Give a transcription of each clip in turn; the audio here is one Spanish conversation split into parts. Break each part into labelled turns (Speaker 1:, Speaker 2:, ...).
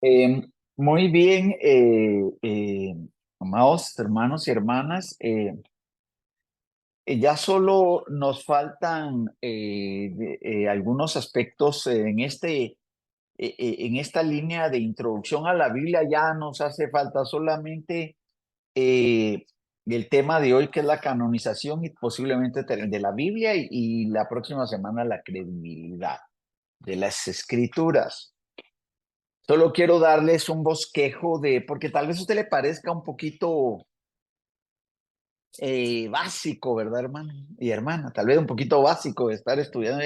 Speaker 1: Eh, Muy bien, amados hermanos y hermanas, ya solo nos faltan algunos aspectos en esta línea de introducción a la Biblia. Ya nos hace falta solamente eh, el tema de hoy, que es la canonización y posiblemente de la Biblia, y la próxima semana la credibilidad de las escrituras. Solo quiero darles un bosquejo porque tal vez a usted le parezca un poquito básico, ¿verdad, hermano y hermana? Tal vez un poquito básico estar estudiando,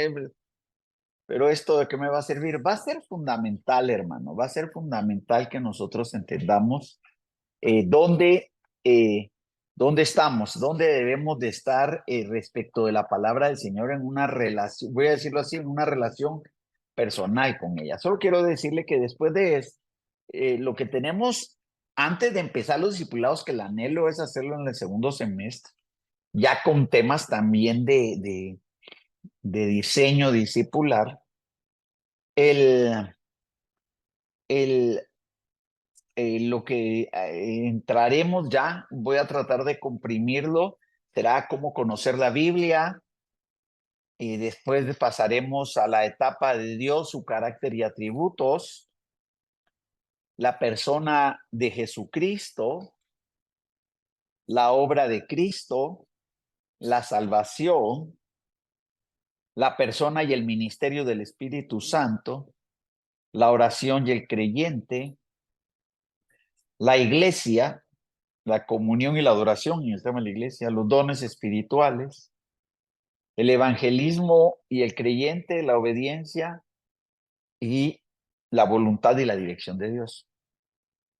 Speaker 1: pero ¿esto de qué me va a servir? Va a ser fundamental, hermano, va a ser fundamental que nosotros entendamos eh, dónde, eh, dónde estamos, dónde debemos de estar respecto de la palabra del Señor en una relación, voy a decirlo así, en una relación personal con ella. Solo quiero decirle que después de esto, lo que tenemos antes de empezar los discipulados, que el anhelo es hacerlo en el segundo semestre, ya con temas también de diseño discipular, el, el, lo que entraremos ya, voy a tratar de comprimirlo, será cómo conocer la Biblia, y después pasaremos a la etapa de Dios, su carácter y atributos, la persona de Jesucristo, la obra de Cristo, la salvación, la persona y el ministerio del Espíritu Santo, la oración y el creyente, la iglesia, la comunión y la adoración, y el tema de la iglesia, los dones espirituales, el evangelismo y el creyente, la obediencia y la voluntad y la dirección de Dios.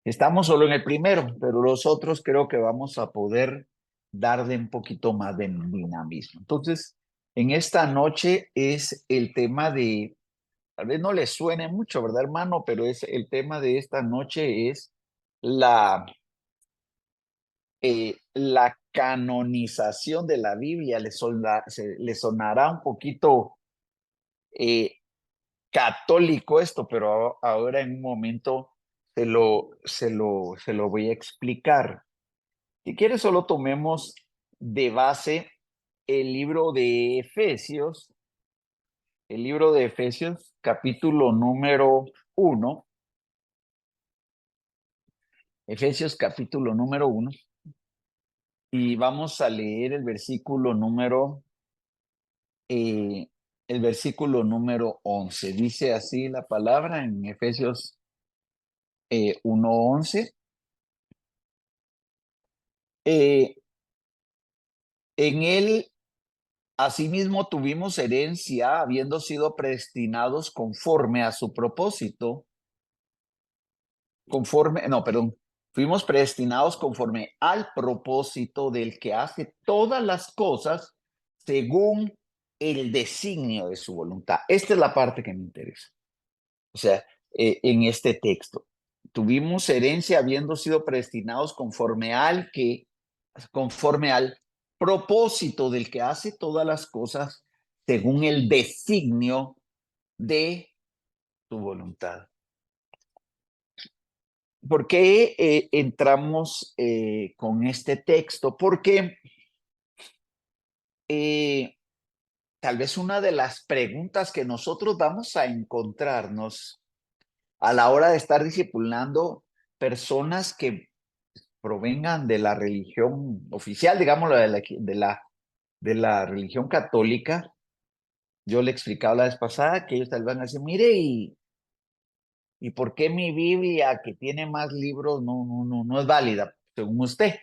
Speaker 1: Estamos solo en el primero, pero los otros creo que vamos a poder darle un poquito más de dinamismo. Entonces, en esta noche es el tema de, tal vez no les suene mucho, ¿verdad, hermano? Pero es el tema de esta noche es la canonización de la Biblia. Le sonará un poquito eh, católico esto, pero ahora en un momento se lo voy a explicar. Si quieres, solo tomemos de base el libro de Efesios, capítulo número 1, Efesios capítulo número 1, y vamos a leer eh, el versículo número 11. Dice así la palabra en Efesios 1:11. Eh, en él, asimismo, tuvimos herencia, habiendo sido predestinados conforme a su propósito, fuimos predestinados conforme al propósito del que hace todas las cosas según el designio de su voluntad. Esta es la parte que me interesa. O sea, en este texto, tuvimos herencia habiendo sido predestinados conforme al propósito del que hace todas las cosas según el designio de tu voluntad. ¿Por qué entramos con este texto? Porque tal vez una de las preguntas que nosotros vamos a encontrarnos a la hora de estar discipulando personas que provengan de la religión oficial, digámoslo, de la religión católica. Yo le explicaba la vez pasada que ellos tal vez van a decir, mire, ¿y por qué mi Biblia, que tiene más libros, no es válida, según usted?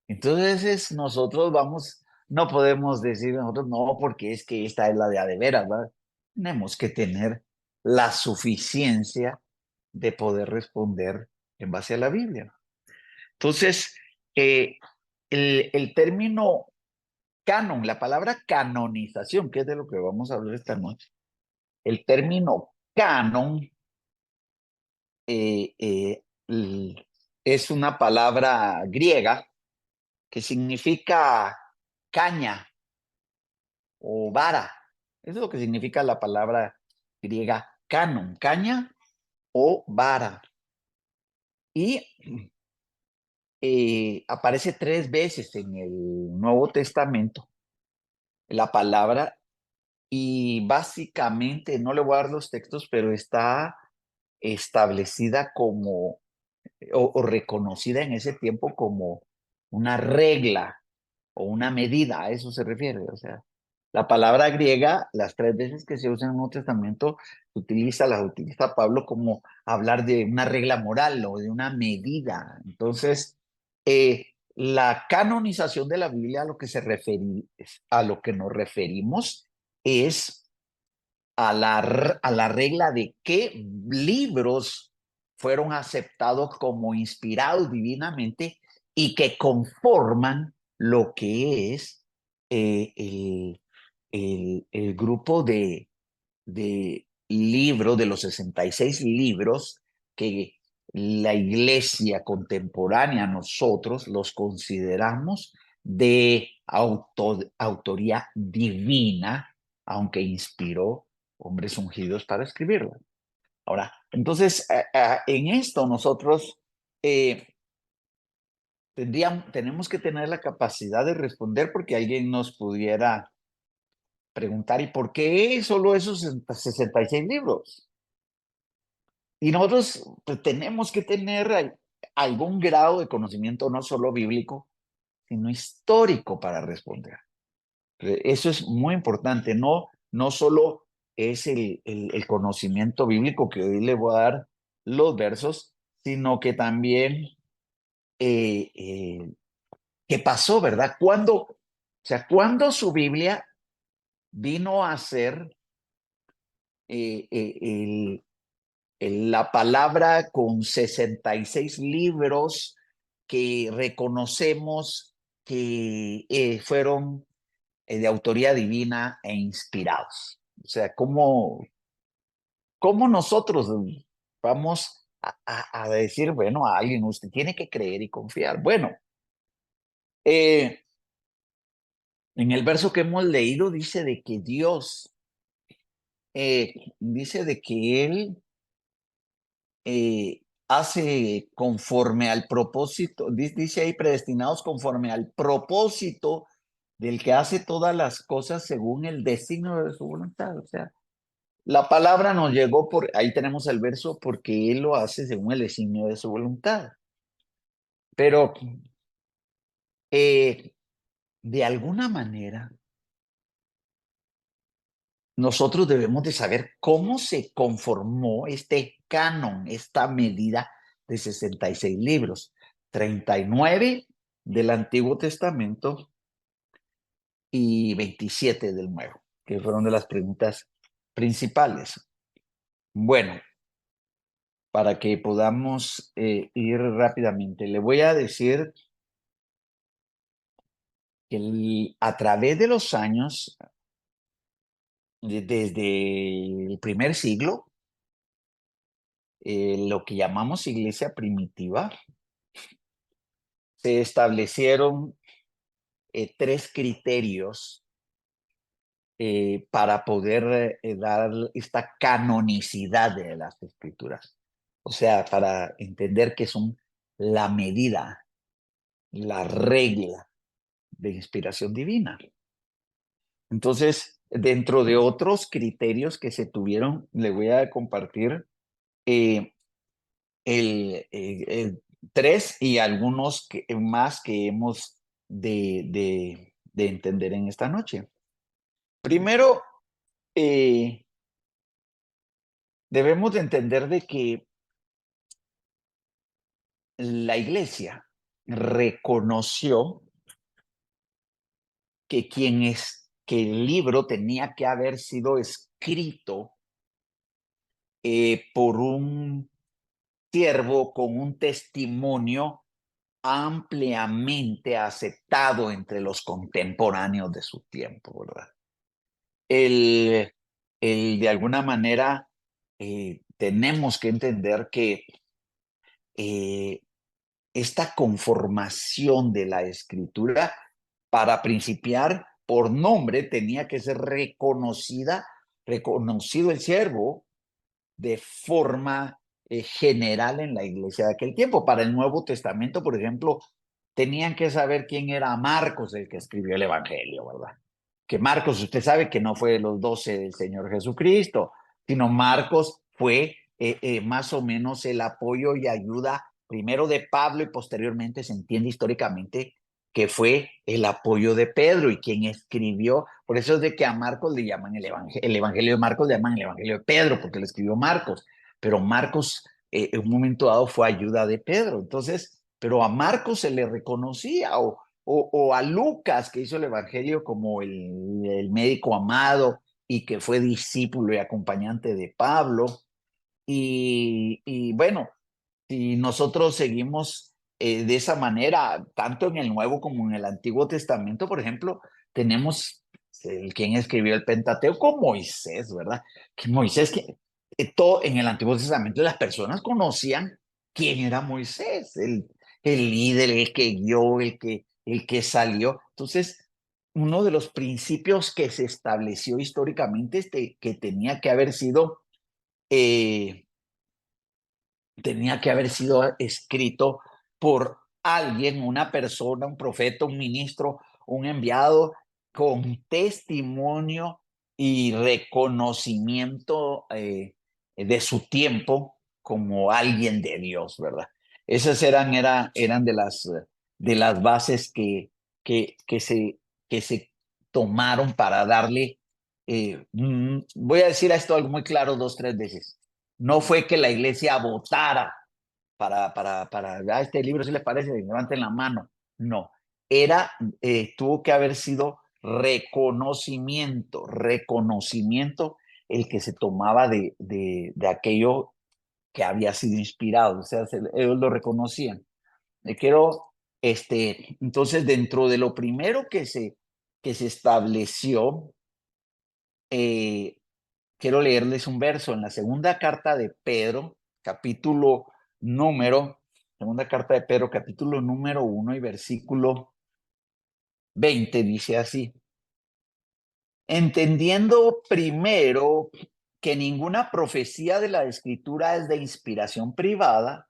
Speaker 1: Entonces no podemos decir nosotros, no, porque es que esta es la de veras, ¿verdad? Tenemos que tener la suficiencia de poder responder en base a la Biblia. Entonces, eh, el término canon, la palabra canonización, que es de lo que vamos a hablar esta noche, el término canon eh, eh, es una palabra griega que significa caña o vara. Eso es lo que significa la palabra griega canon, caña o vara. Y aparece 3 veces en el Nuevo Testamento la palabra, y básicamente, no le voy a dar los textos, pero está establecida como, o reconocida en ese tiempo como una regla o una medida, a eso se refiere. O sea, la palabra griega, las 3 veces que se usa en el Nuevo Testamento, las utiliza Pablo como hablar de una regla moral o de una medida. Entonces, la canonización de la Biblia a lo que nos referimos es a la regla de qué libros fueron aceptados como inspirados divinamente y que conforman lo que es el grupo de libros, de los 66 libros que la iglesia contemporánea, nosotros los consideramos de autoría divina, aunque inspiró hombres ungidos para escribirlo. Ahora, entonces, en esto nosotros tenemos que tener la capacidad de responder, porque alguien nos pudiera preguntar, ¿y por qué solo esos 66 libros? Y nosotros pues, tenemos que tener algún grado de conocimiento, no solo bíblico, sino histórico para responder. Eso es muy importante, no solo es el conocimiento bíblico, que hoy le voy a dar los versos, sino que también qué pasó, ¿verdad? ¿Cuándo su Biblia vino a ser la palabra con 66 libros que reconocemos que fueron de autoría divina e inspirados? O sea, ¿cómo nosotros vamos a decir, bueno, a alguien, usted tiene que creer y confiar? Bueno, en el verso que hemos leído dice de que Dios, dice de que Él hace conforme al propósito, dice ahí, predestinados conforme al propósito del que hace todas las cosas según el designio de su voluntad. O sea, la palabra nos llegó ahí tenemos el verso, porque Él lo hace según el designio de su voluntad. Pero de alguna manera, nosotros debemos de saber cómo se conformó este canon, esta medida de 66 libros, 39 del Antiguo Testamento y 27 del Nuevo, que fueron de las preguntas principales. Bueno, para que podamos ir rápidamente, le voy a decir que a través de los años, desde el primer siglo, lo que llamamos iglesia primitiva, se establecieron 3 criterios para poder dar esta canonicidad de las escrituras. O sea, para entender que son la medida, la regla de inspiración divina. Entonces, dentro de otros criterios que se tuvieron, le voy a compartir eh, el 3 y algunos más que hemos de entender en esta noche. Primero, debemos de entender de que la iglesia reconoció que que el libro tenía que haber sido escrito por un siervo con un testimonio ampliamente aceptado entre los contemporáneos de su tiempo, ¿verdad? El, de alguna manera, tenemos que entender que esta conformación de la escritura, para principiar, por nombre tenía que ser reconocido el siervo de forma general en la iglesia de aquel tiempo. Para el Nuevo Testamento, por ejemplo, tenían que saber quién era Marcos, el que escribió el Evangelio, ¿verdad? Que Marcos, usted sabe que no fue de los 12 del Señor Jesucristo, sino Marcos fue más o menos el apoyo y ayuda primero de Pablo y posteriormente se entiende históricamente que fue el apoyo de Pedro y quien escribió. Por eso es de que a Marcos le llaman el Evangelio de Marcos, le llaman el Evangelio de Pedro, porque lo escribió Marcos. Pero Marcos en un momento dado fue ayuda de Pedro. Entonces, pero a Marcos se le reconocía, o a Lucas, que hizo el Evangelio como el médico amado y que fue discípulo y acompañante de Pablo. Y bueno, si nosotros seguimos de esa manera, tanto en el Nuevo como en el Antiguo Testamento, por ejemplo, tenemos quien escribió el Pentateuco, Moisés, ¿verdad? Que Moisés, todo en el Antiguo Testamento las personas conocían quién era Moisés, el líder, el que guió, el que salió. Entonces, uno de los principios que se estableció históricamente es que eh, tenía que haber sido escrito por alguien, una persona, un profeta, un ministro, un enviado con testimonio y reconocimiento de su tiempo como alguien de Dios, ¿verdad? Esas eran de las bases que se tomaron para darle, voy a decir esto algo muy claro 2, 3 veces. No fue que la iglesia votara para este libro, si les parece, levanten la mano. No, tuvo que haber sido reconocimiento el que se tomaba de aquello que había sido inspirado, o sea, ellos lo reconocían. Entonces, dentro de lo primero que se estableció, eh, quiero leerles un verso en la segunda carta de Pedro, segunda carta de Pedro, capítulo número 1 y versículo 20, dice así: entendiendo primero que ninguna profecía de la Escritura es de inspiración privada,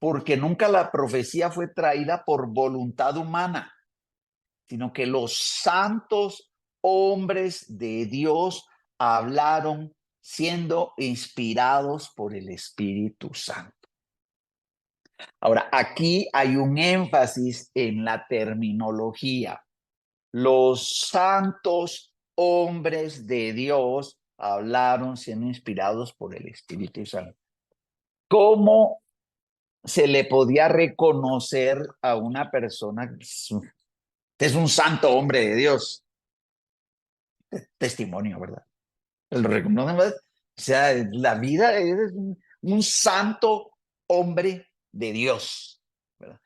Speaker 1: porque nunca la profecía fue traída por voluntad humana, sino que los santos hombres de Dios hablaron siendo inspirados por el Espíritu Santo. Ahora, aquí hay un énfasis en la terminología. Los santos hombres de Dios hablaron siendo inspirados por el Espíritu Santo. ¿Cómo se le podía reconocer a una persona que es un santo hombre de Dios? Testimonio, ¿verdad? El reconoce, ¿verdad? O sea, la vida es un santo hombre de Dios, ¿verdad?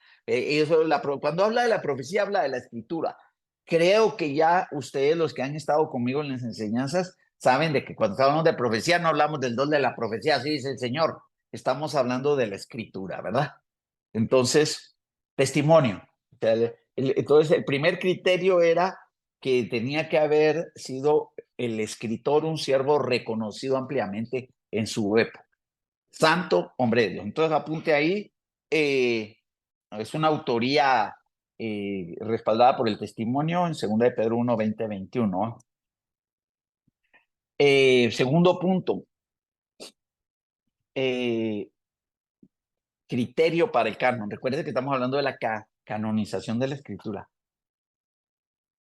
Speaker 1: Cuando habla de la profecía, habla de la escritura. Creo que ya ustedes, los que han estado conmigo en las enseñanzas, saben de que cuando hablamos de profecía no hablamos del don de la profecía, así dice el Señor. Estamos hablando de la escritura, ¿verdad? Entonces, testimonio. O sea, entonces, el primer criterio era que tenía que haber sido el escritor un siervo reconocido ampliamente en su época. Santo, hombre de Dios. Entonces, apunte ahí, es una autoría respaldada por el testimonio en 2 de Pedro 1, 20, 21. Segundo punto, criterio para el canon. Recuerde que estamos hablando de la canonización de la escritura.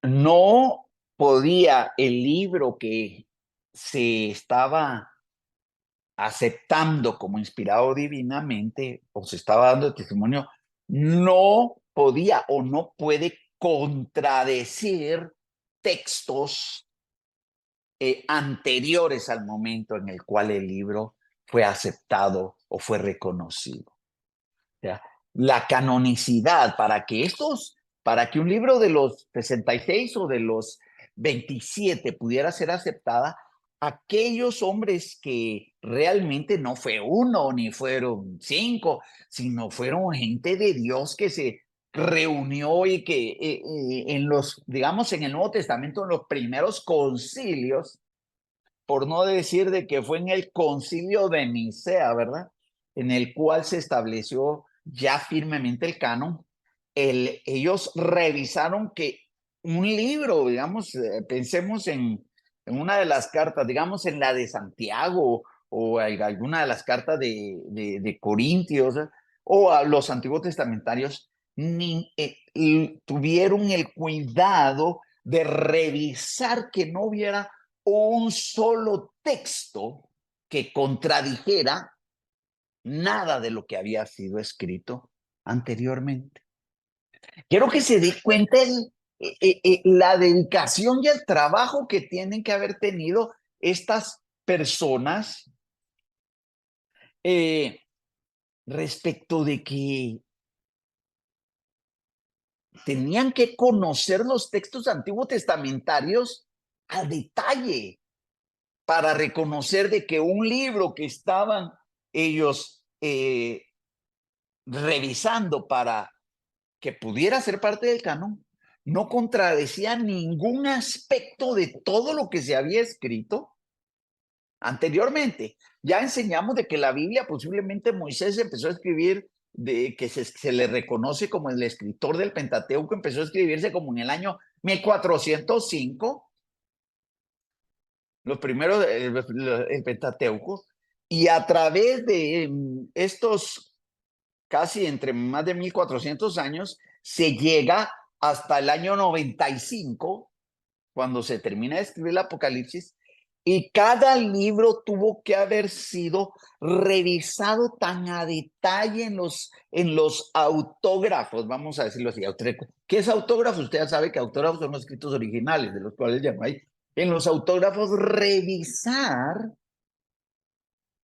Speaker 1: No podía el libro que se estaba aceptando como inspirado divinamente o se estaba dando testimonio, no podía o no puede contradecir textos anteriores al momento en el cual el libro fue aceptado o fue reconocido. O sea, la canonicidad para que un libro de los 66 o de los 27 pudiera ser aceptada, aquellos hombres que realmente no fue uno ni fueron 5, sino fueron gente de Dios que se reunió y que en los, digamos, en el Nuevo Testamento, en los primeros concilios, por no decir de que fue en el concilio de Nicea, ¿verdad? En el cual se estableció ya firmemente el canon. Ellos revisaron que un libro, digamos, pensemos en una de las cartas, digamos, en la de Santiago o alguna de las cartas de Corintios o a los antiguos testamentarios, tuvieron el cuidado de revisar que no hubiera un solo texto que contradijera nada de lo que había sido escrito anteriormente. Quiero que se dé cuenta la dedicación y el trabajo que tienen que haber tenido estas personas respecto de que tenían que conocer los textos antiguos testamentarios a detalle para reconocer de que un libro que estaban ellos revisando para que pudiera ser parte del canon, no contradecía ningún aspecto de todo lo que se había escrito anteriormente. Ya enseñamos de que la Biblia, posiblemente Moisés empezó a escribir, de que se le reconoce como el escritor del Pentateuco, empezó a escribirse como en el año 1405, los primeros, el Pentateuco, y a través de estos casi entre más de 1400 años, se llega hasta el año 95, cuando se termina de escribir el Apocalipsis, y cada libro tuvo que haber sido revisado tan a detalle en los autógrafos, vamos a decirlo así. ¿Qué es autógrafo? Usted ya sabe que autógrafos son los escritos originales, de los cuales llamáis. En los autógrafos, revisar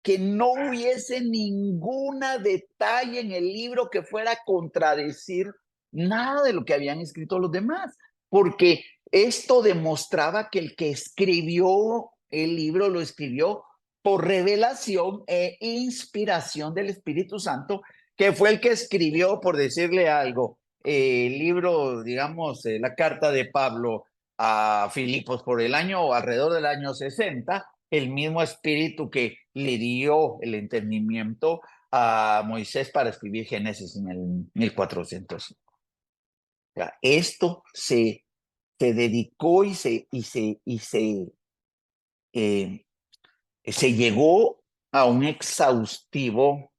Speaker 1: que no hubiese ninguna detalle en el libro que fuera a contradecir nada de lo que habían escrito los demás, porque esto demostraba que el que escribió el libro lo escribió por revelación e inspiración del Espíritu Santo, que fue el que escribió, por decirle algo, el libro, digamos, la carta de Pablo a Filipos por el año, alrededor del año 60, el mismo espíritu que le dio el entendimiento a Moisés para escribir Génesis en el 1400. O sea, esto se dedicó y se llegó a un exhaustivo,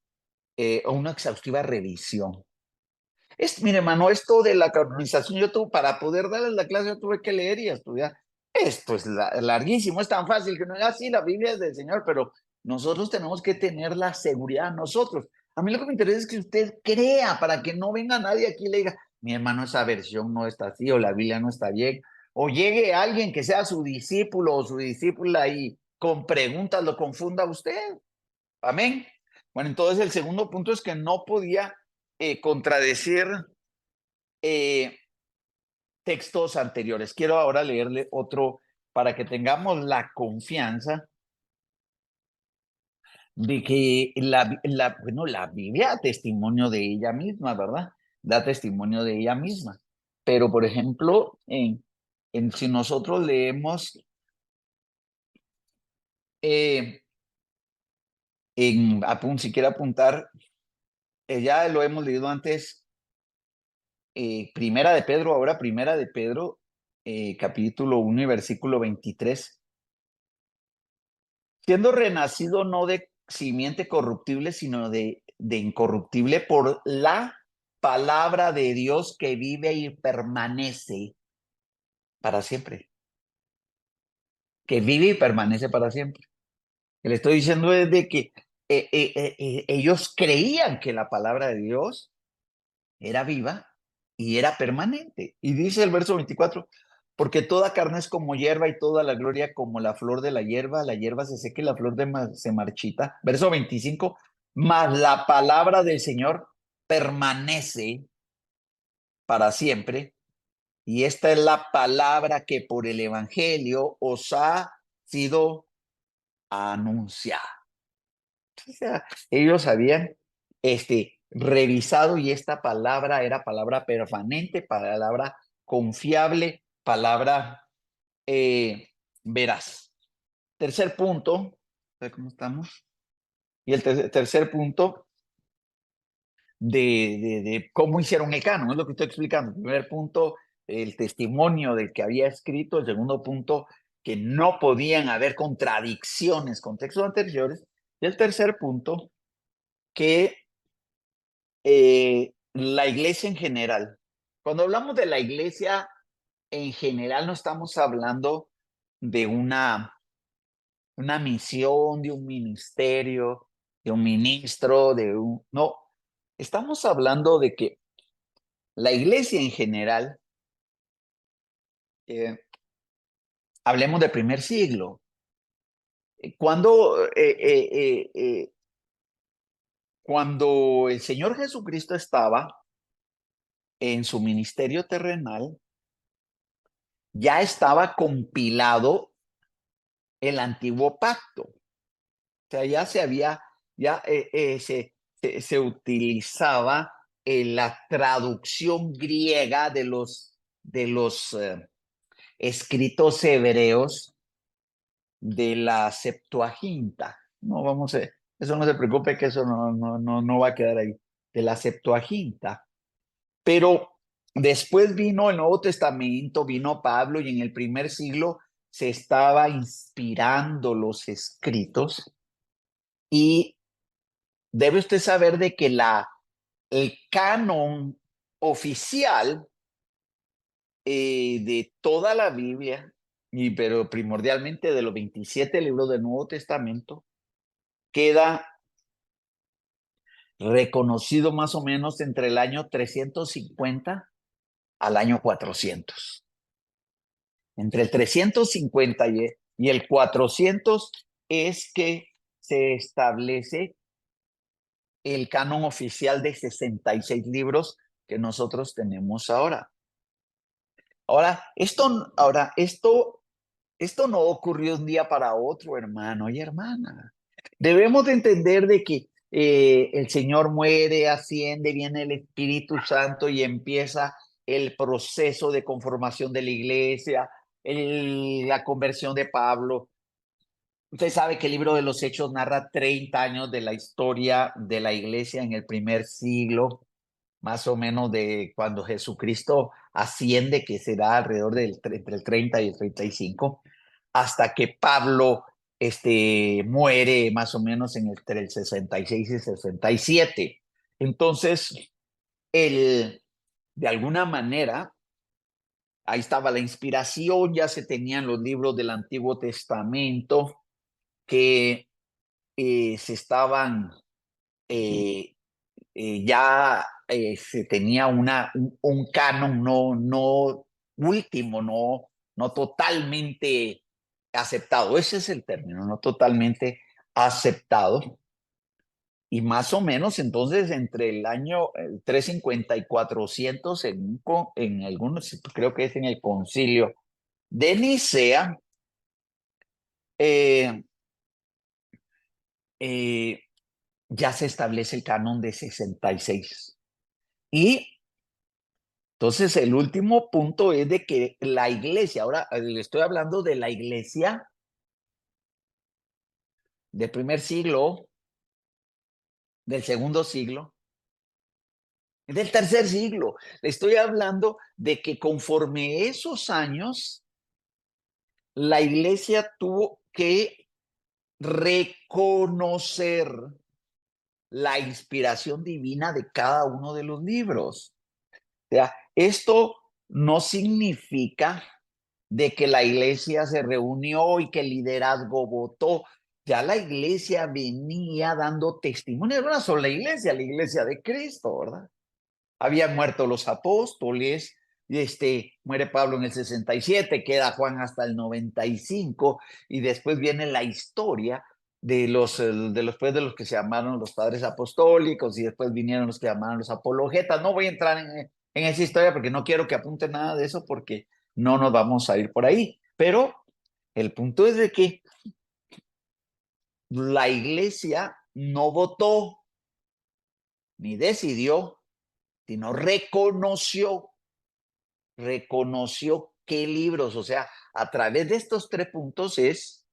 Speaker 1: a una exhaustiva revisión. Mire, hermano, esto de la canonización, para poder darles la clase, yo tuve que leer y estudiar. Esto es larguísimo, es tan fácil que no es así, la Biblia es del Señor, pero nosotros tenemos que tener la seguridad nosotros. A mí lo que me interesa es que usted crea para que no venga nadie aquí y le diga, mi hermano, esa versión no está así, o la Biblia no está bien, o llegue alguien que sea su discípulo o su discípula y con preguntas lo confunda a usted. Amén. Bueno, entonces el segundo punto es que no podía contradecir textos anteriores. Quiero ahora leerle otro para que tengamos la confianza de que bueno, la Biblia da testimonio de ella misma, ¿verdad? Da testimonio de ella misma. Pero, por ejemplo, si nosotros leemos si quiere apuntar, ya lo hemos leído antes, Primera de Pedro, ahora Primera de Pedro, capítulo 1 y versículo 23. Siendo renacido no de simiente corruptible, sino de incorruptible por la palabra de Dios que vive y permanece para siempre. Que vive y permanece para siempre. Le estoy diciendo es de que ellos creían que la palabra de Dios era viva y era permanente. Y dice el verso 24, porque toda carne es como hierba y toda la gloria como la flor de la hierba se seca y la flor se marchita. Verso 25, mas la palabra del Señor permanece para siempre. Y esta es la palabra que por el Evangelio os ha sido anunciada. O sea, ellos sabían revisado y esta palabra era palabra permanente, palabra confiable, palabra veraz. Tercer punto, ¿cómo estamos? Y el tercer punto de cómo hicieron el canon, es lo que estoy explicando. El primer punto, el testimonio del que había escrito. El segundo punto, que no podían haber contradicciones con textos anteriores. Y el tercer punto, que la iglesia en general, cuando hablamos de la iglesia en general, no estamos hablando de una misión, de un ministerio, de un ministro, no, estamos hablando de que la iglesia en general, hablemos del primer siglo, cuando, cuando el Señor Jesucristo estaba en su ministerio terrenal, ya estaba compilado el antiguo pacto. O sea, ya se había, ya se utilizaba la traducción griega de los escritos hebreos de la Septuaginta. No vamos a, eso no se preocupe, que eso no va a quedar ahí, de la Septuaginta. Pero después vino el Nuevo Testamento, vino Pablo, y en el primer siglo se estaba inspirando los escritos, y debe usted saber de que el canon oficial de toda la Biblia, pero primordialmente de los 27 libros del Nuevo Testamento, queda reconocido más o menos entre el año 350 al año 400. Entre el 350 y el 400 es que se establece el canon oficial de 66 libros que nosotros tenemos ahora. Esto no ocurrió un día para otro, hermano y hermana. Debemos de entender de que el Señor muere, asciende, viene el Espíritu Santo y empieza el proceso de conformación de la iglesia, la conversión de Pablo. Usted sabe que el libro de los Hechos narra 30 años de la historia de la iglesia en el primer siglo, más o menos de cuando Jesucristo asciende, que será alrededor entre el 30 y el 35, hasta que Pablo muere más o menos entre el 66 y 67. Entonces, de alguna manera, ahí estaba la inspiración, ya se tenían los libros del Antiguo Testamento que se estaban ya se tenía un canon no último, no totalmente aceptado. Ese es el término, no totalmente aceptado. Y más o menos entonces entre el año 350 y 400, en algunos, creo que es en el concilio de Nicea, eh, eh, ya se establece el canon de 66. Y entonces, el último punto es de que la iglesia, ahora le estoy hablando de la iglesia del primer siglo, del segundo siglo, del tercer siglo. Le estoy hablando de que conforme esos años, la iglesia tuvo que reconocer la inspiración divina de cada uno de los libros. O sea, esto no significa de que la iglesia se reunió y que el liderazgo votó. Ya la iglesia venía dando testimonio, no era solo la iglesia de Cristo, ¿verdad? Habían muerto los apóstoles, muere Pablo en el 67, queda Juan hasta el 95, y después viene la historia después de los que se llamaron los padres apostólicos, y después vinieron los que llamaron los apologetas. No voy a entrar en esa historia porque no quiero que apunte nada de eso, porque no nos vamos a ir por ahí. Pero el punto es de que la iglesia no votó, ni decidió, sino reconoció qué libros, o sea, a través de estos 3 puntos es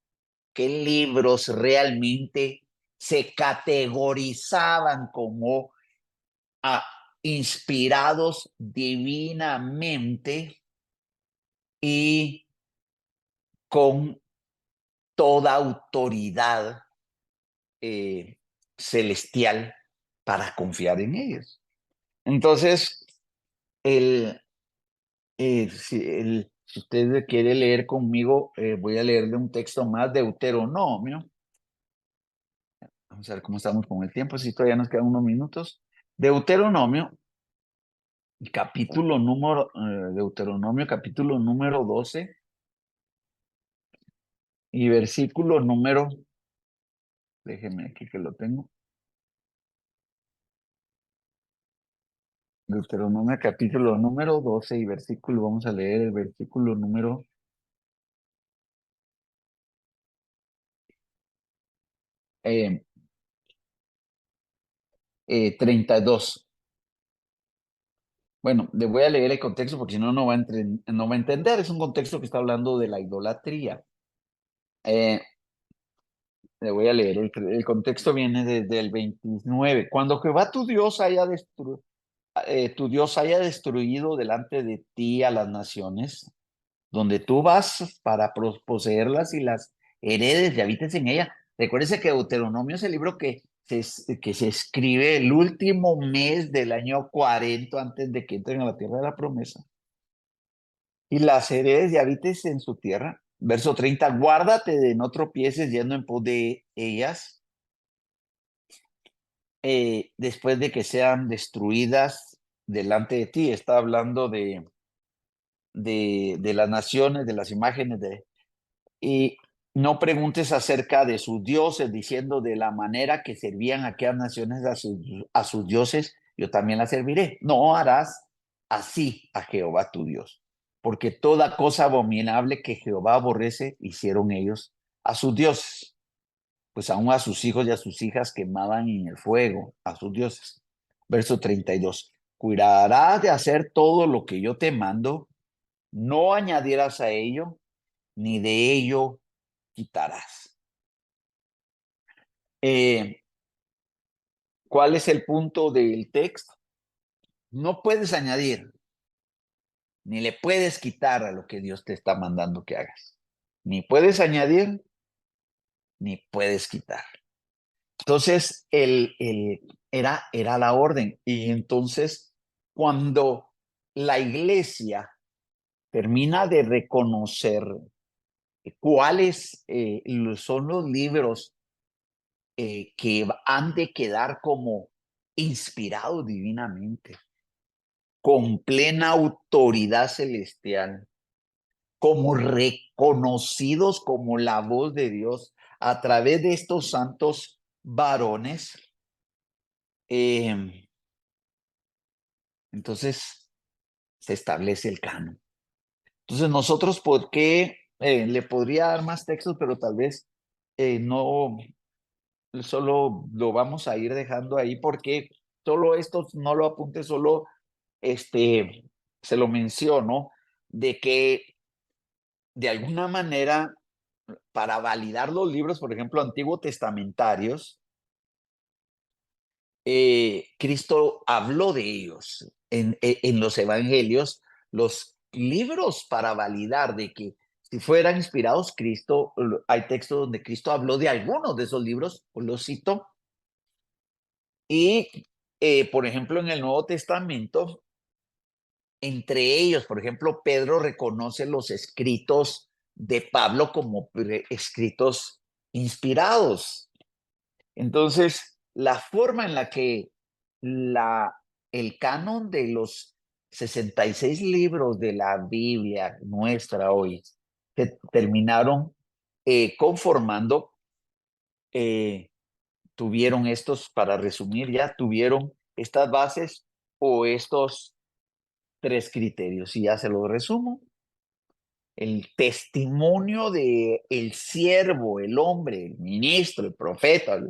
Speaker 1: qué libros realmente se categorizaban como ah, inspirados divinamente y con toda autoridad celestial para confiar en ellos. Entonces, el, si usted quiere leer conmigo, voy a leerle un texto más de Deuteronomio. Vamos a ver cómo estamos con el tiempo, si todavía nos quedan unos minutos. Deuteronomio, Deuteronomio capítulo número 12 y versículo número, déjeme aquí que lo tengo. Deuteronomio capítulo número 12 y versículo, vamos a leer el versículo número 32. Bueno, le voy a leer el contexto porque si no, no va a entender. Es un contexto que está hablando de la idolatría. Le voy a leer. El contexto viene desde el 29. Cuando Jehová tu Dios haya destruido delante de ti a las naciones, donde tú vas para poseerlas y las heredes y habites en ella. Recuérdese que Deuteronomio es el libro que se escribe el último mes del año 40 antes de que entren a la tierra de la promesa. Y las heredes y habites en su tierra. Verso 30, guárdate de no tropieces yendo en pos de ellas, después de que sean destruidas delante de ti. Está hablando de las naciones, de las imágenes, y no preguntes acerca de sus dioses, diciendo de la manera que servían aquellas naciones a sus dioses, yo también las serviré. No harás así a Jehová tu Dios, porque toda cosa abominable que Jehová aborrece hicieron ellos a sus dioses, pues aún a sus hijos y a sus hijas quemaban en el fuego a sus dioses. Verso 32. Cuidarás de hacer todo lo que yo te mando, no añadirás a ello, ni de ello quitarás. ¿Cuál es el punto del texto? No puedes añadir, ni le puedes quitar a lo que Dios te está mandando que hagas. Ni puedes añadir, ni puedes quitar. Entonces, era la orden. Y entonces, cuando la iglesia termina de reconocer cuáles son los libros que han de quedar como inspirados divinamente, con plena autoridad celestial, como reconocidos como la voz de Dios a través de estos santos varones. Entonces se establece el canon. Entonces nosotros, ¿por qué? Le podría dar más textos, pero tal vez no, solo lo vamos a ir dejando ahí porque solo esto no lo apunte, solo se lo menciono, de que de alguna manera, para validar los libros, por ejemplo, antiguo testamentarios, Cristo habló de ellos en los evangelios, los libros para validar de que si fueran inspirados Cristo, hay textos donde Cristo habló de algunos de esos libros, los cito, y por ejemplo en el Nuevo Testamento, entre ellos, por ejemplo, Pedro reconoce los escritos de Pablo como escritos inspirados. Entonces, la forma en la que el canon de los 66 libros de la Biblia nuestra hoy se terminaron conformando, tuvieron estos, para resumir ya, tuvieron estas bases o estos 3 criterios. Y ya se los resumo. El testimonio de el siervo, el hombre, el ministro, el profeta,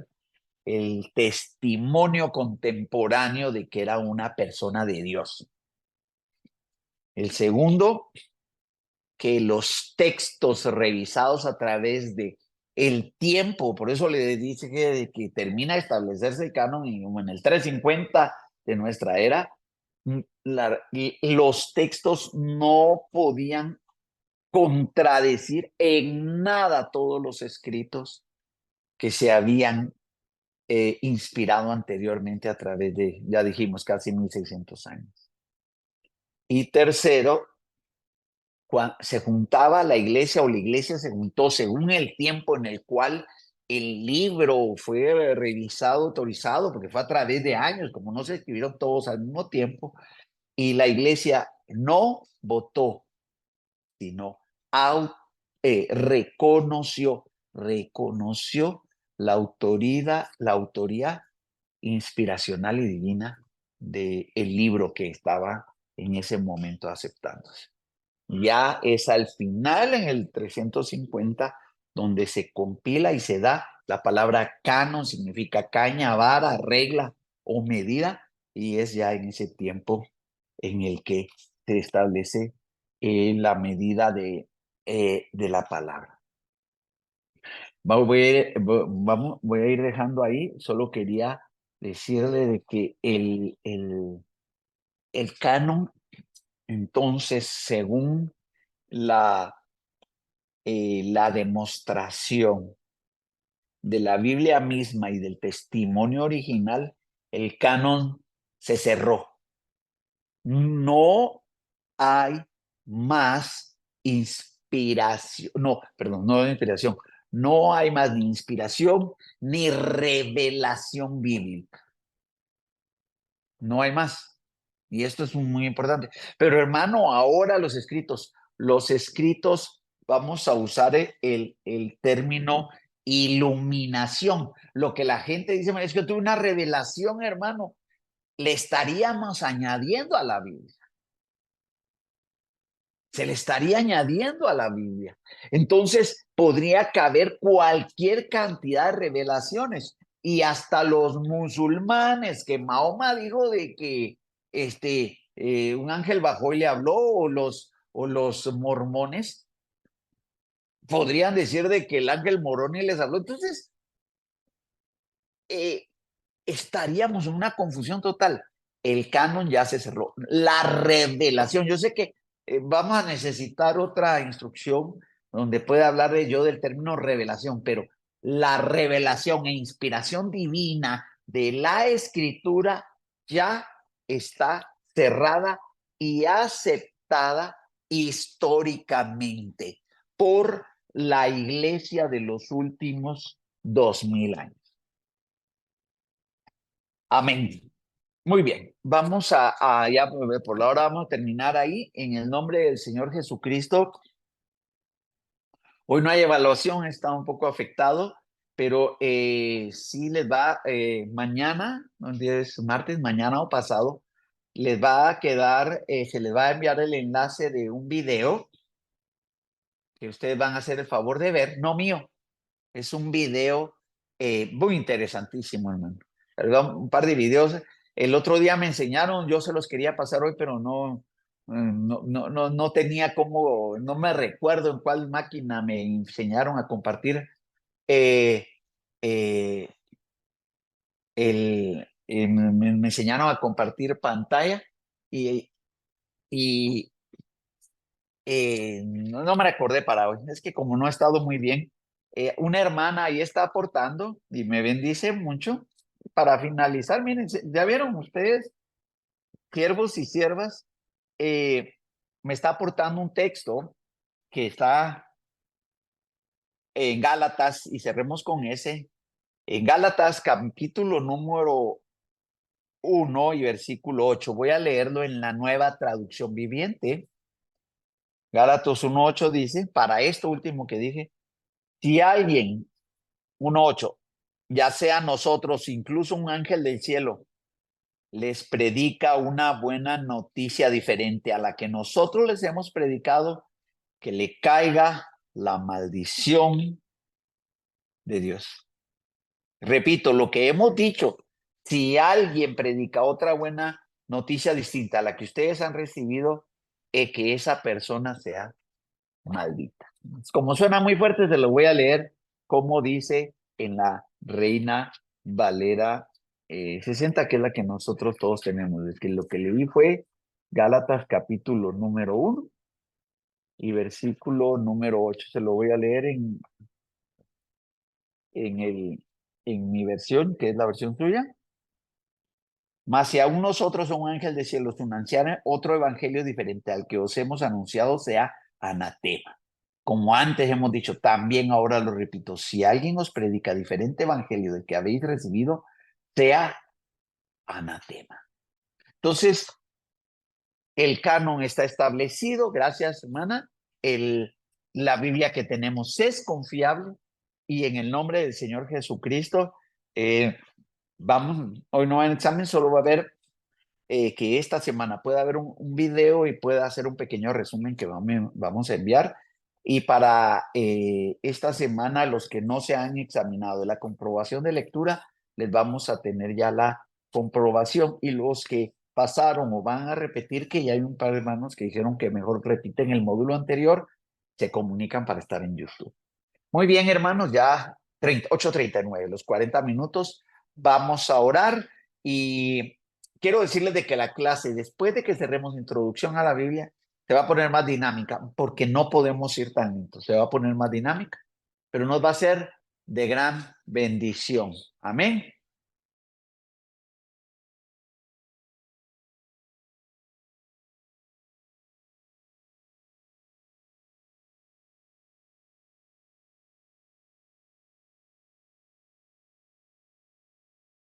Speaker 1: el testimonio contemporáneo de que era una persona de Dios. El segundo, que los textos revisados a través de el tiempo, por eso le dice que termina de establecerse el canon en el 350 de nuestra era, los textos no podían contradecir en nada todos los escritos que se habían inspirado anteriormente a través de, ya dijimos, casi 1600 años. Y tercero, cuando se juntaba la iglesia o la iglesia se juntó según el tiempo en el cual el libro fue revisado, autorizado, porque fue a través de años, como no se escribieron todos al mismo tiempo, y la iglesia no votó, sino reconoció la autoría inspiracional y divina del libro que estaba en ese momento aceptándose. Ya es al final, en el 350, donde se compila y se da la palabra canon, significa caña, vara, regla o medida, y es ya en ese tiempo en el que se establece la medida de la palabra. Voy a ir dejando ahí, solo quería decirle de que el canon, entonces, según la demostración de la Biblia misma y del testimonio original, el canon se cerró. No hay más inspiración, no inspiración, no hay más ni inspiración ni revelación bíblica. No hay más. Y esto es muy importante. Pero hermano, ahora los escritos, vamos a usar el término iluminación. Lo que la gente dice, es que tuve una revelación, hermano. Le estaríamos añadiendo a la Biblia. Se le estaría añadiendo a la Biblia. Entonces, podría caber cualquier cantidad de revelaciones. Y hasta los musulmanes, que Mahoma dijo de que un ángel bajó y le habló, o los mormones podrían decir de que el ángel moroni les habló. Entonces, estaríamos en una confusión total. El canon ya se cerró. La revelación, yo sé que vamos a necesitar otra instrucción donde pueda hablar yo del término revelación, pero la revelación e inspiración divina de la escritura ya está cerrada y aceptada históricamente por la iglesia de los últimos 2000 años. Amén. Muy bien, vamos ya por la hora vamos a terminar ahí. En el nombre del Señor Jesucristo. Hoy no hay evaluación, está un poco afectado, pero sí les va mañana, un día es martes, mañana o pasado, les va a quedar, se les va a enviar el enlace de un video que ustedes van a hacer el favor de ver, no mío, es un video muy interesantísimo, hermano. Un par de videos. El otro día me enseñaron, yo se los quería pasar hoy, pero no tenía cómo, no me recuerdo en cuál máquina me enseñaron a compartir eh, eh, me enseñaron a compartir pantalla y, y no me recordé para hoy. Es que como no he estado muy bien, una hermana ahí está aportando y me bendice mucho. Para finalizar, miren, ya vieron ustedes, siervos y siervas, me está aportando un texto que está en Gálatas, y cerremos con ese. En Gálatas, capítulo número 1 y versículo 8. Voy a leerlo en la Nueva Traducción Viviente. Gálatas 1:8 dice, para esto último que dije, si alguien, 1:8, ya sea nosotros, incluso un ángel del cielo, les predica una buena noticia diferente a la que nosotros les hemos predicado, que le caiga la maldición de Dios. Repito, lo que hemos dicho, si alguien predica otra buena noticia distinta a la que ustedes han recibido, que esa persona sea maldita. Como suena muy fuerte, se lo voy a leer como dice en la Reina Valera 60, que es la que nosotros todos tenemos. Es que lo que leí fue Gálatas capítulo número 1 y versículo número 8. Se lo voy a leer en, el, en mi versión, que es la versión suya. Mas si aún nosotros, un ángel de cielo, os anunciara otro evangelio diferente al que os hemos anunciado, sea anatema. Como antes hemos dicho, también ahora lo repito, si alguien os predica diferente evangelio del que habéis recibido, sea anatema. Entonces, el canon está establecido, gracias, hermana. La Biblia que tenemos es confiable y en el nombre del Señor Jesucristo, hoy no va a examen, solo va a haber que esta semana pueda haber un video y pueda hacer un pequeño resumen que vamos a enviar. Y para esta semana, los que no se han examinado la comprobación de lectura, les vamos a tener ya la comprobación. Y los que pasaron o van a repetir, que ya hay un par de hermanos que dijeron que mejor repiten el módulo anterior, se comunican para estar en YouTube. Muy bien, hermanos, ya 8:39, los 40 minutos. Vamos a orar y quiero decirles de que la clase, después de que cerremos introducción a la Biblia, se va a poner más dinámica, porque no podemos ir tan lentos. Se va a poner más dinámica, pero nos va a ser de gran bendición. Amén.